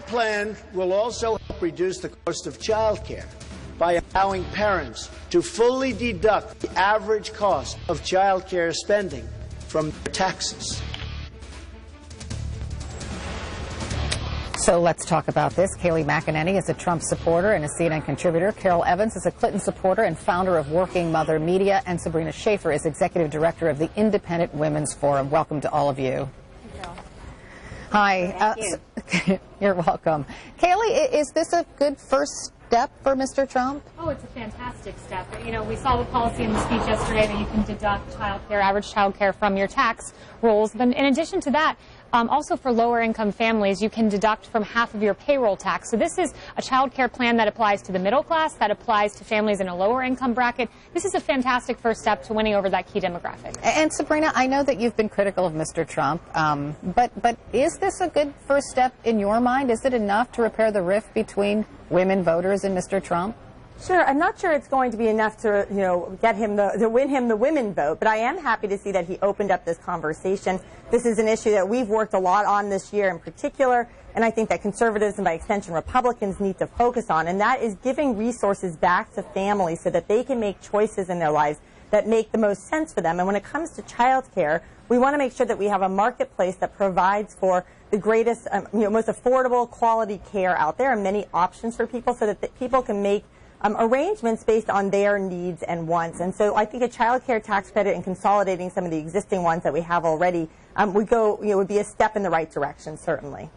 plan will also help reduce the cost of child care by allowing parents to fully deduct the average cost of child care spending from their taxes. So let's talk about this. Kayleigh McEnany is a Trump supporter and a CNN contributor. Carol Evans is a Clinton supporter and founder of Working Mother Media. And Sabrina Schaefer is executive director of the Independent Women's Forum. Welcome to all of you. Hi. Thank you. You're welcome. Kayleigh, is this a good first step for Mr. Trump? Oh, it's a fantastic step. You know, we saw the policy in the speech yesterday that you can deduct average child care from your tax rolls. But in addition to that, also for lower income families, you can deduct from half of your payroll tax. So this is a child care plan that applies to the middle class, that applies to families in a lower income bracket. This is a fantastic first step to winning over that key demographic. And Sabrina, I know that you've been critical of Mr. Trump, but is this a good first step in your mind? Is it enough to repair the rift between women voters and Mr. Trump? Sure. I'm not sure it's going to be enough to, get him to win him the women vote, but I am happy to see that he opened up this conversation. This is an issue that we've worked a lot on this year in particular, and I think that conservatives and by extension Republicans need to focus on, and that is giving resources back to families so that they can make choices in their lives that make the most sense for them. And when it comes to child care, we want to make sure that we have a marketplace that provides for the greatest, most affordable quality care out there and many options for people so that people can make arrangements based on their needs and wants. And so I think a child care tax credit and consolidating some of the existing ones that we have already would be a step in the right direction, certainly.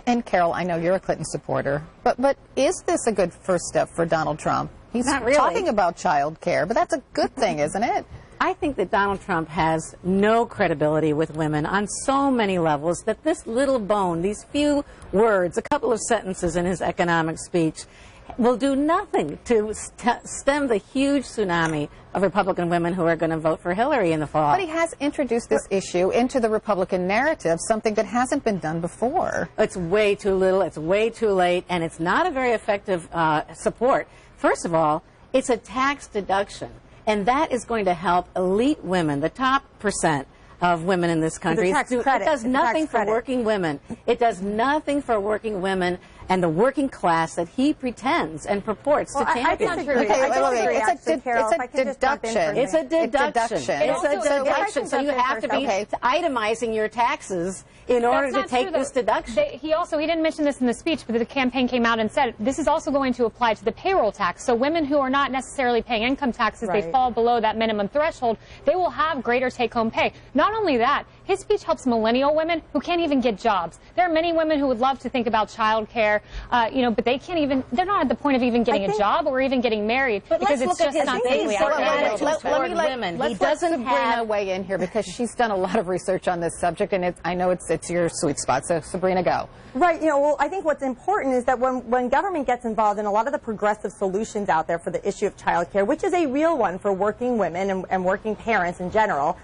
And Carol, I know you're a Clinton supporter, but is this a good first step for Donald Trump? He's Not really. talking about child care, but that's a good thing, isn't it? I think that Donald Trump has no credibility with women on so many levels that this little bone, these few words, a couple of sentences in his economic speech, will do nothing to stem the huge tsunami of Republican women who are going to vote for Hillary in the fall. But he has introduced this issue into the Republican narrative, something that hasn't been done before. It's way too little, it's way too late, and it's not a very effective support. First of all, it's a tax deduction, and that is going to help elite women, the top percent of women in this country. It does nothing for working women. It does nothing for working women and the working class that he pretends and purports to champion. It's a deduction. It's a deduction. It's a deduction. So you have to be itemizing your taxes in order to take this deduction. He didn't mention this in the speech, but the campaign came out and said this is also going to apply to the payroll tax. So women who are not necessarily paying income taxes, they fall below that minimum threshold, they will have greater take-home pay. Not only that, his speech helps millennial women who can't even get jobs. There are many women who would love to think about child care, but they can't even, they're not at the point of even getting a job or even getting married because it's just not safely out there. Let's let Sabrina weigh in here because she's done a lot of research on this subject, and I know it's your sweet spot. So Sabrina, go. Right. I think what's important is that when government gets involved in a lot of the progressive solutions out there for the issue of child care, which is a real one for working women and working parents in general,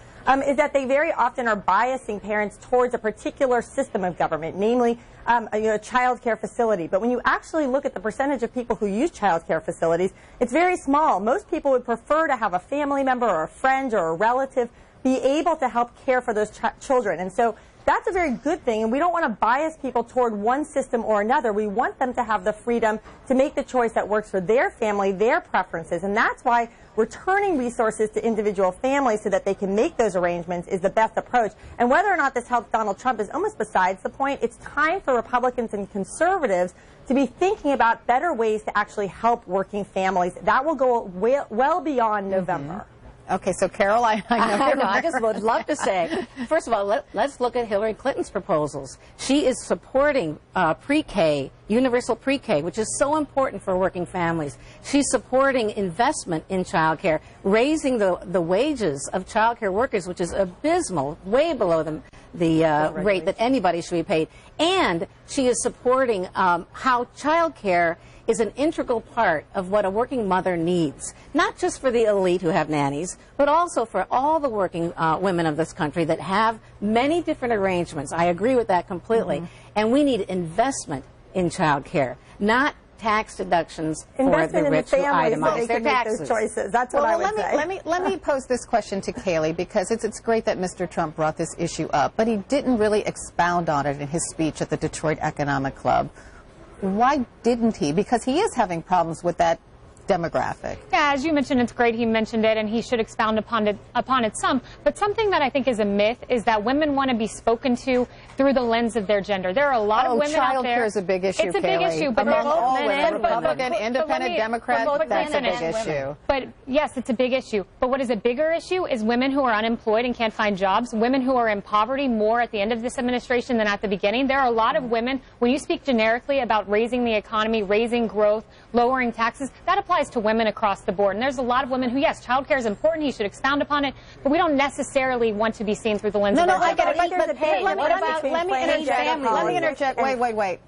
is that they very often are biasing parents towards a particular system of government, namely a child care facility. But when you actually look at the percentage of people who use child care facilities, it's very small. Most people would prefer to have a family member or a friend or a relative be able to help care for those children. And so that's a very good thing, and we don't want to bias people toward one system or another. We want them to have the freedom to make the choice that works for their family, their preferences, and that's why returning resources to individual families so that they can make those arrangements is the best approach. And whether or not this helps Donald Trump is almost besides the point. It's time for Republicans and conservatives to be thinking about better ways to actually help working families. That will go well beyond November. Okay, so Carol, I know I just would love to say, first of all, let's look at Hillary Clinton's proposals. She is supporting pre-K, universal pre-K, which is so important for working families. She's supporting investment in child care, raising the wages of child care workers, which is abysmal, way below the rate that anybody should be paid. And she is supporting how child care is an integral part of what a working mother needs, not just for the elite who have nannies, but also for all the working women of this country that have many different arrangements. I agree with that completely. And we need investment in child care, not tax deductions for the rich who itemize their taxes. Choices. That's what I would say. Let me pose this question to Kayleigh, because it's great that Mr. Trump brought this issue up, but he didn't really expound on it in his speech at the Detroit Economic Club. why didn't he? Because he is having problems with that demographic. Yeah, as you mentioned, it's great he mentioned it, and he should expound upon it some. But something that I think is a myth is that women want to be spoken to through the lens of their gender. There are a lot of women out there. Child care is a big issue, It's a big issue, but among there's all men women, and Republican, Independent, Democrat, that's a big issue. But yes, it's a big issue. But what is a bigger issue is women who are unemployed and can't find jobs, women who are in poverty more at the end of this administration than at the beginning. There are a lot of women, when you speak generically about raising the economy, raising growth, lowering taxes, that applies to women across the board. And there's a lot of women who, yes, child care is important, he should expound upon it, but we don't necessarily want to be seen through the lens of their I get it. But there's a big Let me interject.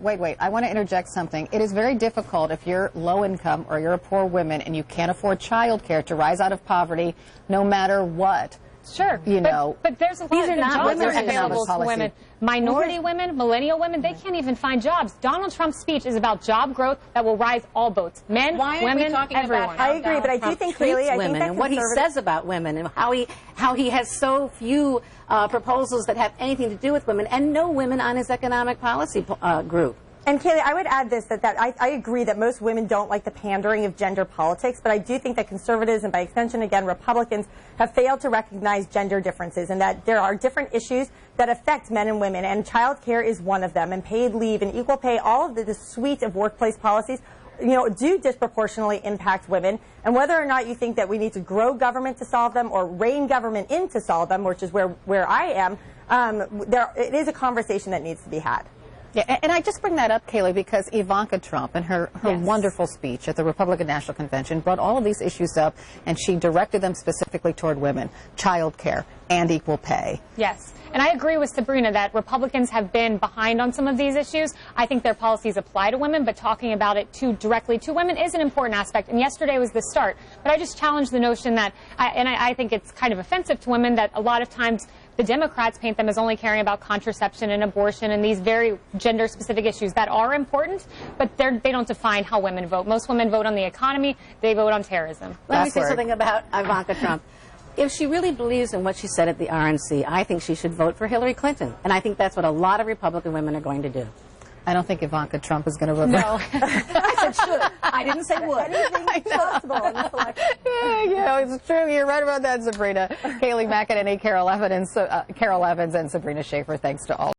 Wait. I want to interject something. It is very difficult if you're low income or you're a poor woman and you can't afford child care to rise out of poverty no matter what. Sure. But there's a lot These are of not jobs women's are available to women. Minority women, millennial women, they can't even find jobs. Donald Trump's speech is about job growth that will rise all boats. Men, women, everyone. I agree, but I do think, Haley, I think that and what he says about women and how he has so few proposals that have anything to do with women and no women on his economic policy group. And Kaylee, I would add this, that I agree that most women don't like the pandering of gender politics, but I do think that conservatives and by extension, again, Republicans have failed to recognize gender differences and that there are different issues that affect men and women, and child care is one of them, and paid leave and equal pay, all of the suite of workplace policies do disproportionately impact women. And whether or not you think that we need to grow government to solve them or rein government in to solve them, which is where I am, it is a conversation that needs to be had. Yeah, and I just bring that up, Kaylee, because Ivanka Trump and her wonderful speech at the Republican National Convention brought all of these issues up, and she directed them specifically toward women, child care, and equal pay. Yes. And I agree with Sabrina that Republicans have been behind on some of these issues. I think their policies apply to women, but talking about it directly to women is an important aspect. And yesterday was the start. But I just challenge the notion that, I think it's kind of offensive to women that a lot of times the Democrats paint them as only caring about contraception and abortion and these very gender-specific issues that are important, but they don't define how women vote. Most women vote on the economy. They vote on terrorism. Let me say something about Ivanka Trump. If she really believes in what she said at the RNC, I think she should vote for Hillary Clinton. And I think that's what a lot of Republican women are going to do. I don't think Ivanka Trump is going to vote. No. I said should. I didn't say would. Anything's possible in this election. Yeah, it's true. You're right about that, Sabrina. Kaylee McEnany, Carol Evans, and Sabrina Schaefer, thanks to all.